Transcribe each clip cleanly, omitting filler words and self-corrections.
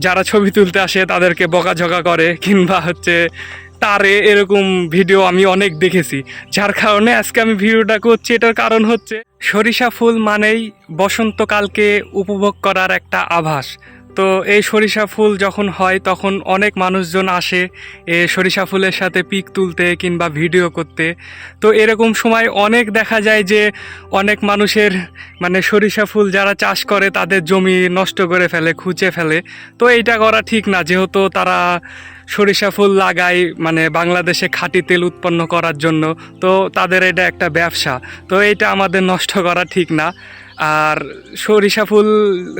যারা ছবি তুলতে আসে তাদেরকে বকাঝকা করে কিংবা তারে এরকম ভিডিও আমি অনেক দেখেছি। যার কারণে আজকে আমি ভিডিওটা করছি। এটার কারণ হচ্ছে সরিষা ফুল মানেই বসন্তকালকে উপভোগ করার একটা আভাস। তো এই সরিষা ফুল যখন হয় তখন অনেক মানুষজন আসে এই সরিষা ফুলের সাথে পিক তুলতে কিংবা ভিডিও করতে। তো এরকম সময় অনেক দেখা যায় যে অনেক মানুষের সরিষা ফুল যারা চাষ করে তাদের জমি নষ্ট করে ফেলে, খুঁচে ফেলে। তো এইটা করা ঠিক না, যেহেতু তারা সরিষা ফুল লাগায় বাংলাদেশে খাঁটি তেল উৎপন্ন করার জন্য। তো তাদের এটা একটা ব্যবসা, তো এটা আমাদের নষ্ট করা ঠিক না। আর সরিষা ফুল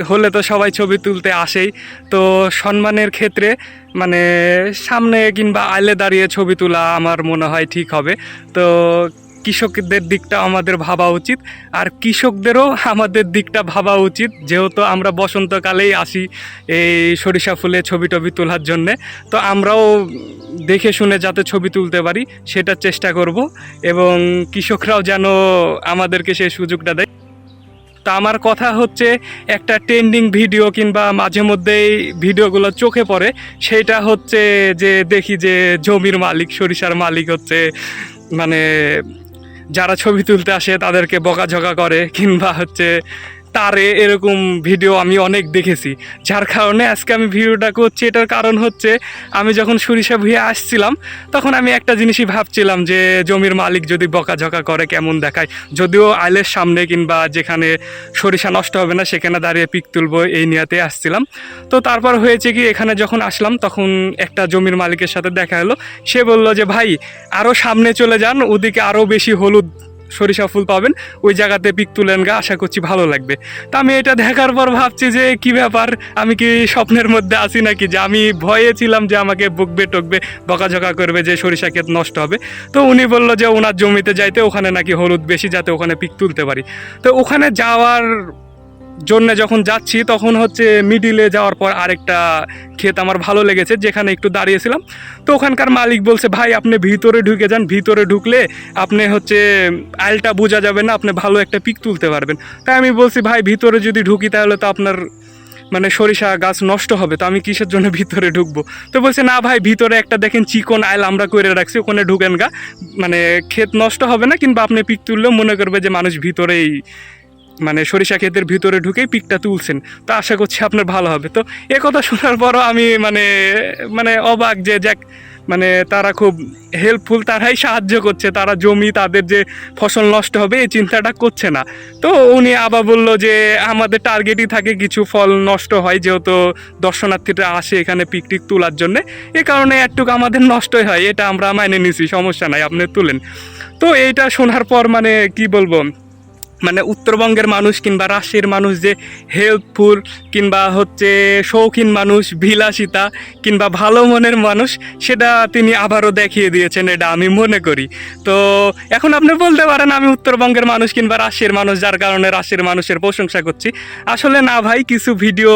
হলে তো সবাই ছবি তুলতে আসেই। তো সম্মানের ক্ষেত্রে সামনে কিংবা আইলে দাঁড়িয়ে ছবি তোলা আমার মনে হয় ঠিক হবে। তো কৃষকদের দিকটা আমাদের ভাবা উচিত, আর কৃষকদেরও আমাদের দিকটা ভাবা উচিত, যেহেতু আমরা বসন্তকালেই আসি এই সরিষা ফুলে ছবি টবি তোলার জন্যে। তো আমরাও দেখে শুনে যাতে ছবি তুলতে পারি সেটার চেষ্টা করব, এবং কৃষকরাও যেন আমাদেরকে সেই সুযোগটা দেয়। তা আমার কথা হচ্ছে, একটা ট্রেন্ডিং ভিডিও কিংবা মাঝে মধ্যেই ভিডিওগুলো চোখে পড়ে, সেটা হচ্ছে যে দেখি যে জমির মালিক, সরিষার মালিক মানে যারা ছবি তুলতে আসে তাদেরকে বকাঝকা করে কিংবা তারে এরকম ভিডিও আমি অনেক দেখেছি। যার কারণে আজকে আমি ভিডিওটা করছি। এটার কারণ হচ্ছে, আমি যখন সরিষা ভুঁয়ে আসছিলাম তখন আমি একটা জিনিসই ভাবছিলাম যে জমির মালিক যদি বকাঝকা করে কেমন দেখায়। যদিও আইলের সামনে কিংবা যেখানে সরিষা নষ্ট হবে না সেখানে দাঁড়িয়ে পিক তুলবো এই নিয়াতে আসছিলাম। তো তারপর হয়েছে কি, এখানে যখন আসলাম তখন একটা জমির মালিকের সাথে দেখা হলো। সে বলল যে ভাই আরও সামনে চলে যান, ওদিকে আরও বেশি হলুদ সরিষা ফুল পাবেন, ওই জায়গাতে পিক তুলেন গা, আশা করছি ভালো লাগবে। তা আমি এটা দেখার পর ভাবছি যে কি ব্যাপার, আমি কি স্বপ্নের মধ্যে আছি নাকি, যে আমি ভয়ে ছিলাম যে আমাকে বকবে টকবে, বকাঝকা করবে, যে সরিষা ক্ষেত নষ্ট হবে। তো উনি বললো যে ওনার জমিতে যাইতে, ওখানে নাকি হলুদ বেশি, যাতে ওখানে পিক তুলতে পারি। তো ওখানে যাওয়ার জন্য যখন যাচ্ছি তখন মিডিলে যাওয়ার পর আরেকটা ক্ষেত আমার ভালো লেগেছে, যেখানে একটু দাঁড়িয়েছিলাম। তো ওখানকার মালিক বলছে ভাই আপনি ভিতরে ঢুকে যান, ভিতরে ঢুকলে আপনি আইলটা বোঝা যাবে না, আপনি ভালো একটা পিক তুলতে পারবেন। তাই আমি বলছি ভাই ভিতরে যদি ঢুকি তাহলে তো আপনার সরিষা গাছ নষ্ট হবে, তো আমি কিসের জন্য ভিতরে ঢুকবো। তো বলছে না ভাই, ভিতরে একটা দেখেন চিকন আইল আমরা করে রাখছি, ওখানে ঢুকেন গা, ক্ষেত নষ্ট হবে না, কিংবা আপনি পিক তুললেও মনে করবে যে মানুষ ভিতরেই সরিষা ক্ষেতের ভিতরে ঢুকেই পিকটা তুলছেন। তো আশা করছি আপনার ভালো হবে। তো এ কথা শোনার পরও আমি অবাক যে যাক, তারা খুব হেল্পফুল, তারাই সাহায্য করছে, তারা জমি তাদের যে ফসল নষ্ট হবে এই চিন্তাটা করছে না। তো উনি আবার বললো যে আমাদের টার্গেটই থাকে কিছু ফল নষ্ট হয়, যেহেতু দর্শনার্থীরা আসে এখানে পিকটিক তোলার জন্যে, এ কারণে একটুকু আমাদের নষ্টই হয়, এটা আমরা মাইনে নিছি, সমস্যা নাই, আপনি তুলেন। তো এইটা শোনার পর কি বলবো, উত্তরবঙ্গের মানুষ কিংবা রাজশাহীর মানুষ যে হেল্পফুল কিংবা শৌখিন মানুষ, বিলাসিতা কিংবা ভালো মনের মানুষ, সেটা তিনি আবারও দেখিয়ে দিয়েছেন, এটা আমি মনে করি। তো এখন আপনি বলতে পারেন আমি উত্তরবঙ্গের মানুষ কিংবা রাজশাহীর মানুষ, যার কারণে রাজশাহীর মানুষের প্রশংসা করছি। আসলে না ভাই, কিছু ভিডিও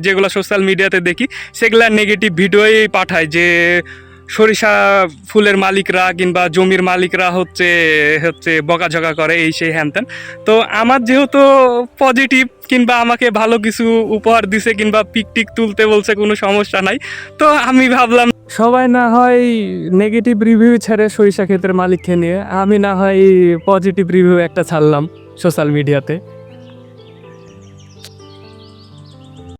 যেগুলো সোশ্যাল মিডিয়াতে দেখি সেগুলা নেগেটিভ ভিডিওই পাঠায়, যে সরিষা ফুলের মালিকরা কিংবা জমির মালিকরা বকাঝকা করে, এই সেই হ্যান ত্যান। তো আমার যেহেতু পজিটিভ কিংবা আমাকে ভালো কিছু উপহার দিছে কিংবা পিকটিক তুলতে বলছে, কোনো সমস্যা নাই। তো আমি ভাবলাম সবাই না হয় নেগেটিভ রিভিউ ছেড়ে সরিষা ক্ষেতের মালিককে নিয়ে, আমি না হয় পজিটিভ রিভিউ একটা ছাড়লাম সোশ্যাল মিডিয়াতে।